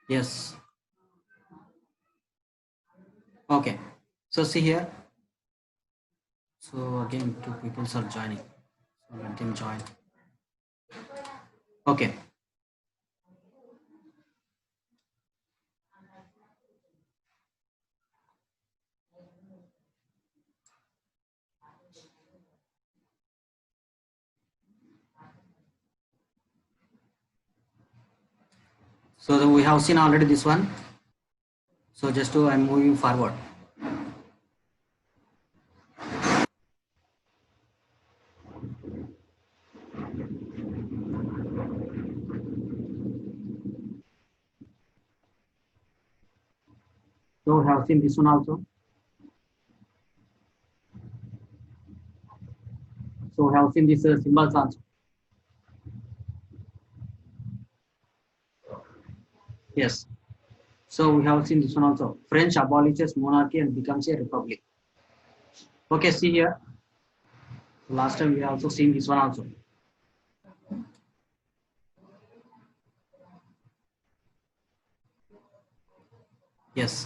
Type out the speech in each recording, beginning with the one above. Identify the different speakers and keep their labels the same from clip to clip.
Speaker 1: Yes. Okay. So see here. So again, two people are joining. So let them join. Okay. So we have seen already this one. So just to I'm moving forward. So we have seen this one also. So we have seen these symbols also. Yes. So we have seen this one also. French abolishes monarchy and becomes a republic. Okay, see here. Last time we also seen this one also. Yes.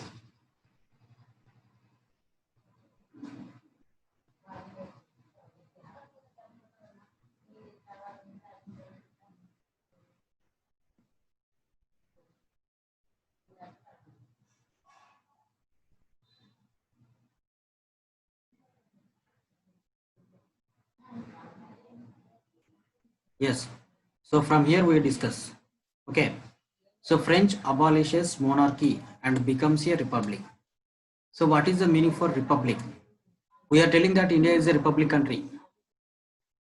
Speaker 1: Yes. So from here we discuss. Okay. So French abolishes monarchy and becomes a republic. So what is the meaning for republic? We are telling that India is a republic country.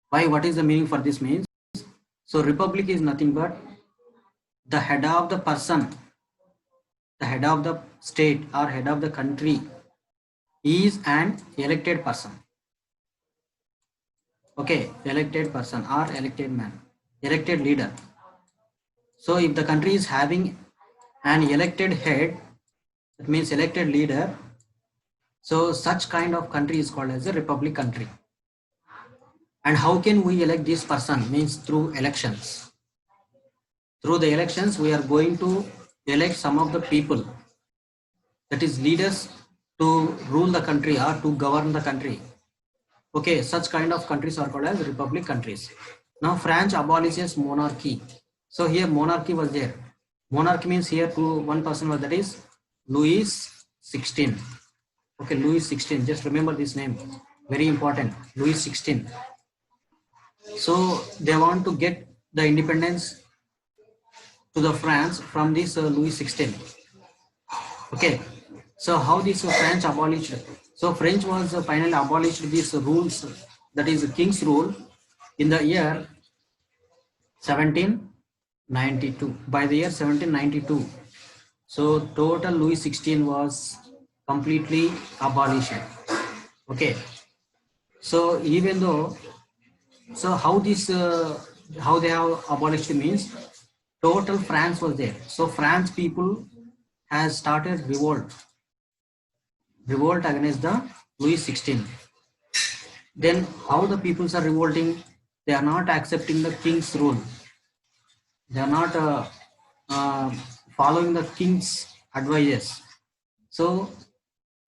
Speaker 1: Why? What is the meaning for this means? So republic is nothing but the head of the person, the head of the state or head of the country is an elected person. Okay, elected person or elected man, elected leader. So if the country is having an elected head, that means elected leader. So such kind of country is called as a republic country. And how can we elect this person? Means through elections. Through the elections, we are going to elect some of the people, that is leaders, to rule the country or to govern the country. Okay, such kind of countries are called as republic countries. Now France abolishes monarchy. So here monarchy was there. Monarchy means here to one person was, that is Louis 16. Okay, Louis 16. Just remember this name. Very important. Louis 16. So they want to get the independence to the France from this Louis 16. Okay. So how this French abolished? So French was finally abolished these rules, that is king's rule, in the year 1792. By the year 1792, so total Louis 16 was completely abolished. Okay. So even though, so how this how they have abolished means total France was there. So France people has started revolt against the Louis 16. Then how the peoples are revolting? They are not accepting the king's rule. They are not uh, following the king's advices. So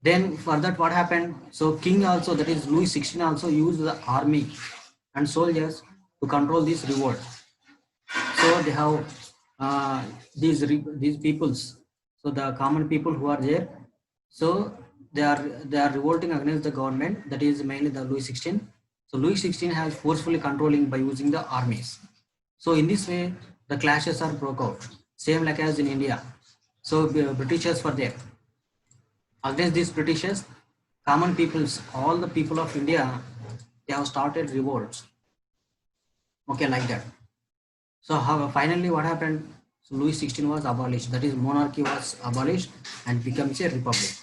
Speaker 1: then for that what happened? So king also, that is Louis 16, also used the army and soldiers to control this revolt. So they have these peoples. So the common people who are there. So they are revolting against the government. That is mainly the Louis 16. So Louis 16 has forcefully controlling by using the armies. So in this way, the clashes are broke out. Same like as in India. So Britishers were there. Against these Britishers, common peoples, all the people of India, they have started revolts. Okay, like that. So how finally what happened? So Louis 16 was abolished. That is monarchy was abolished and becomes a republic.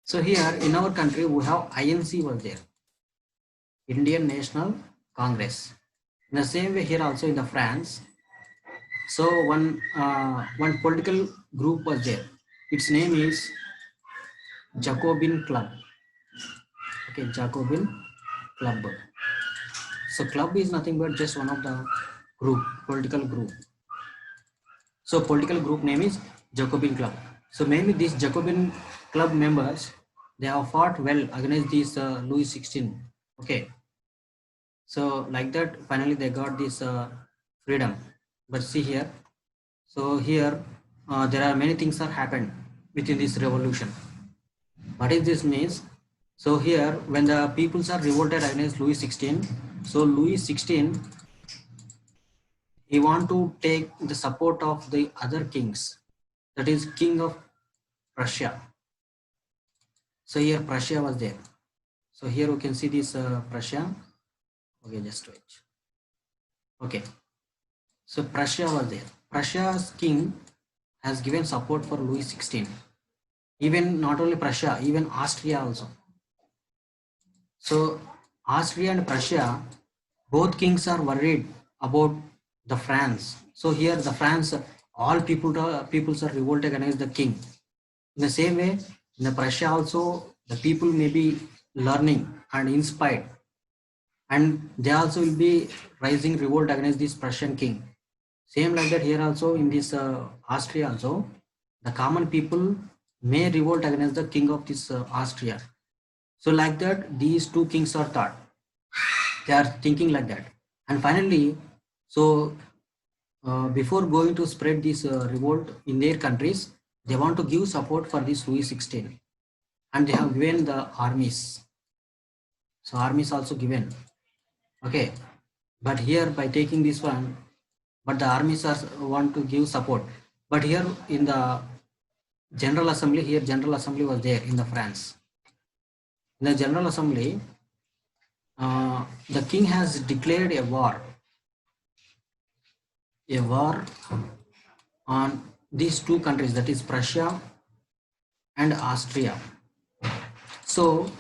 Speaker 1: So here in our country we have INC was there, Indian National Congress. In the same way here also in the France. So one political group was there. Its name is Jacobin Club. Okay, Jacobin Club. So club is nothing but just one of the political group. So political group name is Jacobin Club. So mainly these Jacobin Club members, they have fought well against these Louis 16. Okay, so like that, finally they got this freedom. But see here, so here there are many things that happened within this revolution. What is this means? So here, when the peoples are revolted against Louis 16, so Louis 16, he want to take the support of the other kings, that is King of Prussia. So here Prussia was there. So here we can see this Prussia. Okay, just wait. Okay, so Prussia was there. Prussia's king has given support for Louis 16. Even not only Prussia, even Austria also. So Austria and Prussia, both kings are worried about the France. So here the France, all peoples are revolted against the king. In the same way, in the Prussia also, the people may be learning and inspired, and they also will be rising revolt against this Prussian king. Same like that here also in this Austria also, the common people may revolt against the king of this Austria. So like that, these two kings are thought. They are thinking like that. And finally, so before going to spread this revolt in their countries, they want to give support for this Louis 16. And they have given the armies. So armies also given. Okay. But here by taking this one, but the armies are want to give support. But here in the General Assembly, here General Assembly was there in the France. In the General Assembly, the king has declared a war on these two countries, that is Prussia and Austria. So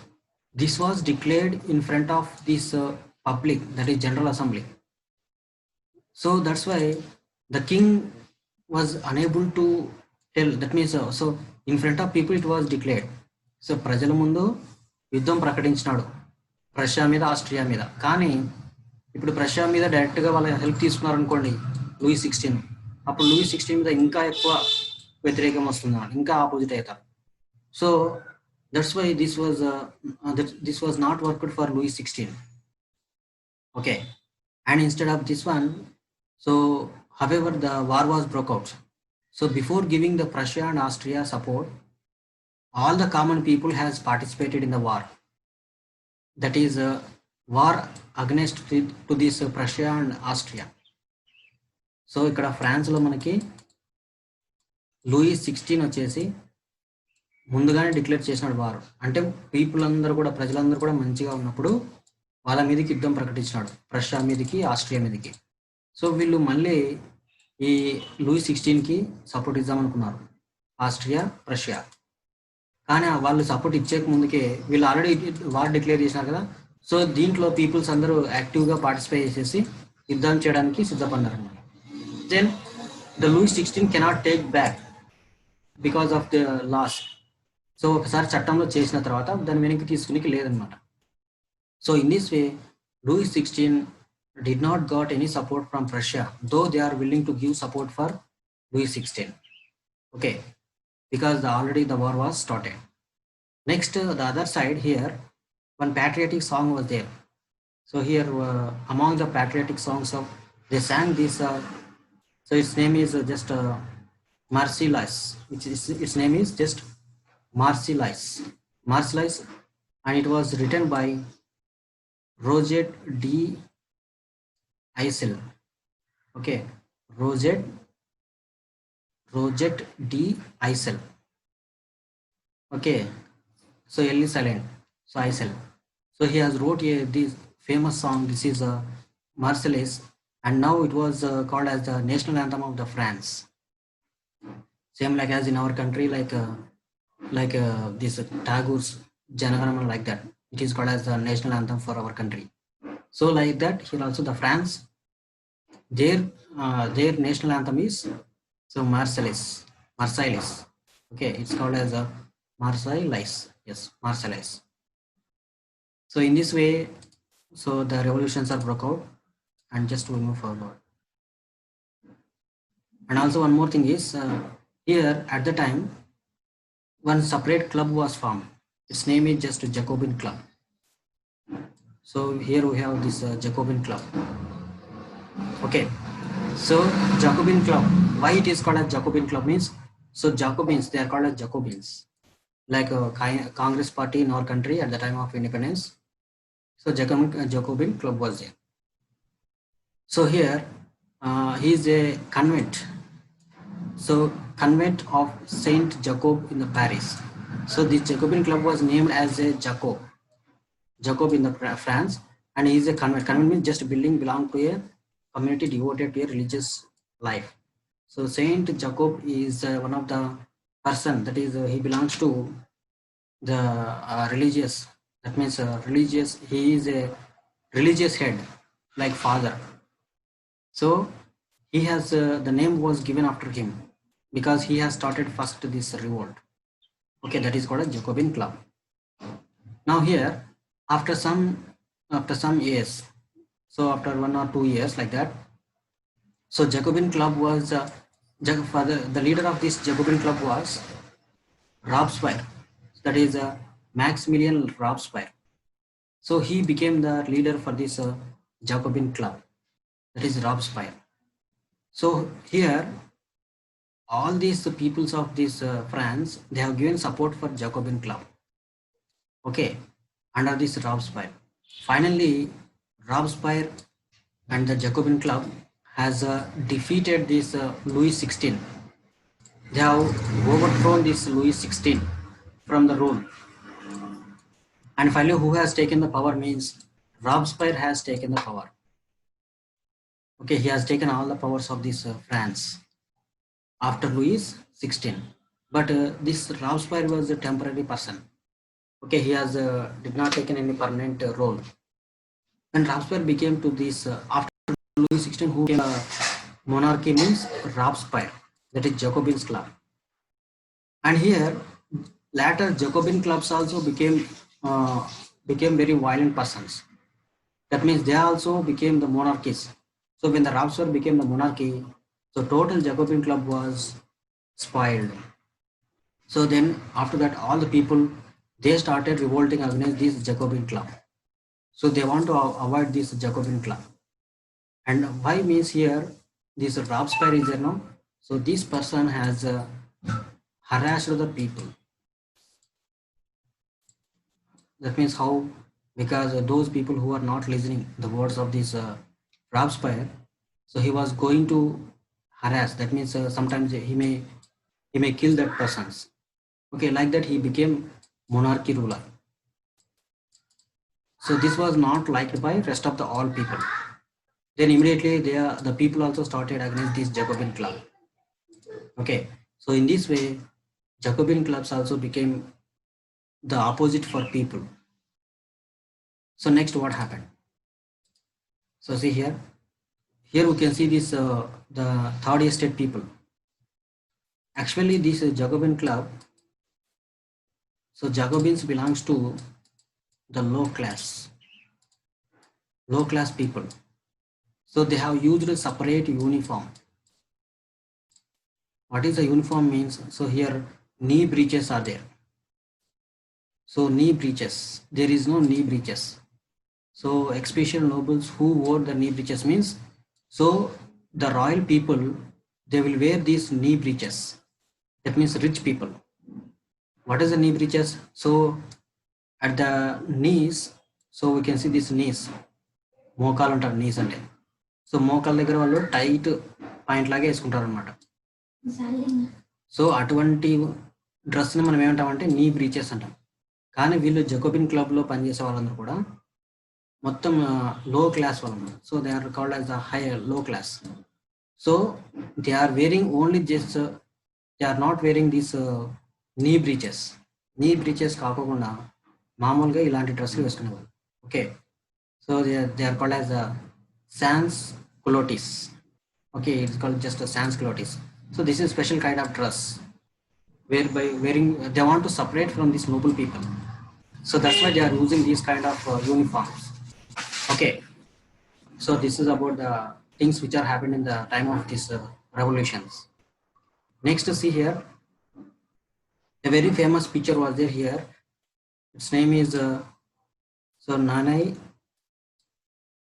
Speaker 1: this was declared in front of this public, that is General Assembly. So that's why the king was unable to tell. That means so in front of people it was declared. So ప్రజల ముందు యుద్ధం ప్రకటించినాడు ప్రష్యా మీద Austria మీద. కానీ ఇప్పుడు ప్రష్యా మీద డైరెక్ట్గా వాళ్ళ హెల్ప్ తీసుకున్నారు అనుకోండి లూయి 16, అప్పుడు లూయి 16 మీద ఇంకా ఎక్కువ వ్యతిరేకం వస్తుంది, ఇంకా ఆపోజిట్ అవుతారు. So that's why this was not worked for Louis 16. Okay, and instead of this one, so however the war was broke out. So before giving the Prussia and Austria support, all the common people has participated in the war. That is a war against to this Prussia and Austria. So ఇక్కడ ఫ్రాన్స్లో మనకి Louis 16 వచ్చేసి ముందుగానే declare చేసినాడు వారు. అంటే people అందరూ కూడా, ప్రజలందరూ కూడా మంచిగా ఉన్నప్పుడు వాళ్ళ మీదకి యుద్ధం ప్రకటించినాడు, ప్రష్యా మీదకి ఆస్ట్రియా మీదకి. సో వీళ్ళు మళ్ళీ ఈ లూయి 16కి సపోర్ట్ ఇద్దాం అనుకున్నారు, ఆస్ట్రియా ప్రష్యా. కానీ వాళ్ళు సపోర్ట్ ఇచ్చేక ముందుకే వీళ్ళు ఆల్రెడీ వార్ డిక్లేర్ చేసినారు కదా. సో దీంట్లో పీపుల్స్ అందరూ యాక్టివ్గా పార్టిసిపేట్ చేసేసి యుద్ధం చేయడానికి సిద్ధపడ్డారు అన్నమాట. Then the Louis 16 cannot take back because of the laws. So ఒకసారి చట్టంలో చేసిన తర్వాత దాన్ని వెనక్కి తీసుకునికి లేదనమాట. So in this way Louis 16 did not got any support from Prussia, though they are willing to give support for Louis 16. Okay, because already the war was started. Next, the other side here, one patriotic song was there. So here, among the patriotic songs of, they sang this. So its name is just Marseillaise. Its name is just Marseillaise. Marseillaise, and it was written by Roget D. Isel. Okay, Roget D. Isel. Okay, so L is silent, so Isel. So he has wrote this famous song. This is a Marseillaise, and now it was called as the national anthem of the France. Same like as in our country, like this Tagore's Janaganamana, like that. It is called as the national anthem for our country. So like that, here also the France, their national anthem is so Marseillaise. Okay, it's called as a Marseillaise. Yes, Marseillaise. So in this way, so the revolutions are broke out, and just to move forward. And also one more thing is Here at the time, one separate club was formed. Its name is just Jacobin Club. So here we have this Jacobin Club. Okay, so Jacobin Club. Why it is called as Jacobin Club means, so Jacobins, they are called as Jacobins, like a Congress party in our country at the time of independence. So Jacobin Club was there. So here he is a convent. So convent of Saint Jacob in the Paris. So this Jacobin Club was named as a Jacob in the France, and he is a convent. Convent means just a building belong to a community devoted to a religious life. So Saint Jacob is one of the person, that is he belongs to the religious. That means religious. He is a religious head, like father. So he has the name was given after him because he has started first this revolt. Okay, that is called a Jacobin Club. Now here, after some years, so after 1 or 2 years like that, so Jacobin Club was the leader of this Jacobin Club was Robespierre, that is Maximilian Robespierre. So he became the leader for this Jacobin Club, that is Robespierre. So here, all these peoples of this France, they have given support for Jacobin Club. Okay, under this Robespierre. Finally, Robespierre and the Jacobin Club has defeated this Louis XVI. They have overthrown this Louis XVI from the rule. And finally, who has taken the power means Robespierre has taken the power. Okay, he has taken all the powers of this France after Louis XVI. But this Robespierre was a temporary person. Okay, he has did not taken any permanent role. When Robespierre became to this after Louis XVI, who became monarchy means Robespierre, that is Jacobins Club. And here later Jacobin clubs also became very violent persons. That means they also became the monarchies. So when the Robespierre became the monarchy, so total Jacobin club was spoiled. So then after that, all the people, they started revolting against this Jacobin club. So they want to avoid this Jacobin club. And why means here this Robespierre is there now. So this person has harassed the people. That means how, because those people who are not listening the words of this Robespierre, so he was going to harass. That means sometimes he may kill that persons. Okay, like that he became monarchy ruler. So this was not liked by rest of the all people. Then immediately the people also started against this Jacobin club. Okay, so in this way, Jacobin clubs also became the opposite for people. So next, what happened? So see here we can see this the third estate people. Actually, this Jacobin club. So Jacobins belongs to the low class people. So they have used a separate uniform. What is the uniform means? So here knee breeches are there. So knee breeches, there is no knee breeches. So especially nobles who wore the knee breeches means, so the royal people, they will wear these knee breeches. That means rich people. What is the knee breeches? So at the knees, so we can see these knees. మోకాలు అంటారు knees అంటే. So మోకాల దగ్గర వాళ్ళు tight point లాగా వేసుకుంటారు అనమాట. So అటువంటి డ్రెస్ని మనం ఏమంటామంటే నీ బ్రీచెస్ అంటాం. కానీ వీళ్ళు జకోబిన్ క్లబ్లో పనిచేసే వాళ్ళందరూ కూడా మొత్తం లో క్లాస్ వాళ్ళు. So they are called as the high low class. So they are wearing only just they are not wearing these knee breeches. Knee breeches కాకుండా మామూలుగా ఇలాంటి డ్రెస్సులు వేసుకునేవాళ్ళు. Okay, so they are called as sans culottes. Okay, it's called just a sans culottes. So this is special kind of dress whereby wearing they want to separate from these noble people. So that's why they are using these kind of uniforms. Okay, so this is about the things which are happened in the time of these revolutions. Next, see here, a very famous picture was there here. Its name is so Nanai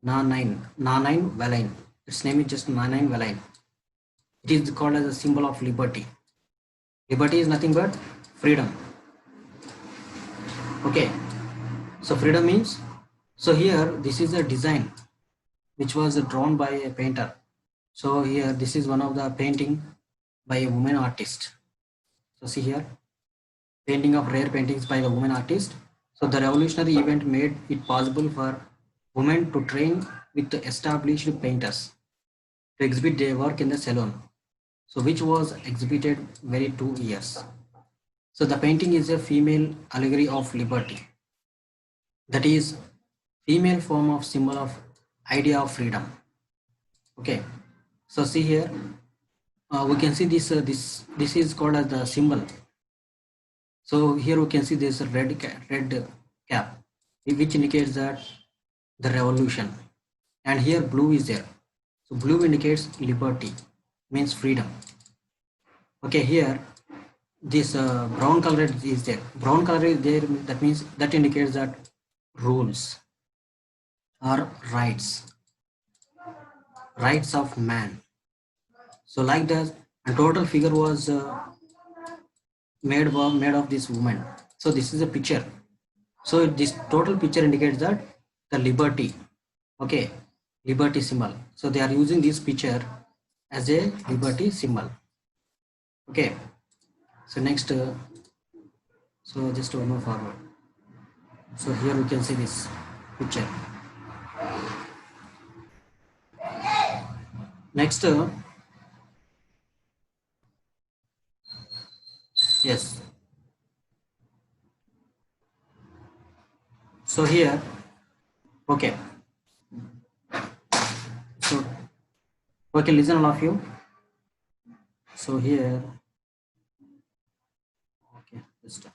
Speaker 1: Nanine Valine. Its name is just Nanine Valine. It is called as a symbol of liberty. Liberty is nothing but freedom. Okay, so freedom means, so here this is a design which was drawn by a painter. So here this is one of the painting by a woman artist. So see here, painting of rare paintings by the woman artist. So the revolutionary event made it possible for women to train with the established painters to exhibit their work in the salon. So which was exhibited very 2 years. So the painting is a female allegory of liberty. That is female form of symbol of idea of freedom. Okay. So see here, we can see this is called as the symbol. So here we can see this red cap, which indicates that the revolution, and here blue is there. So blue indicates liberty, means freedom. Okay, here this brown color is there. Brown color is there. That means that indicates that rules or rights of man. So like that, and total figure was made of this woman. So this is a picture. So this total picture indicates that the liberty. Okay, liberty symbol. So they are using this picture as a liberty symbol. Okay. So next, so just one more forward. So here we can see this picture. Next, yes. So here, okay. So okay, listen all of you. So here, okay, just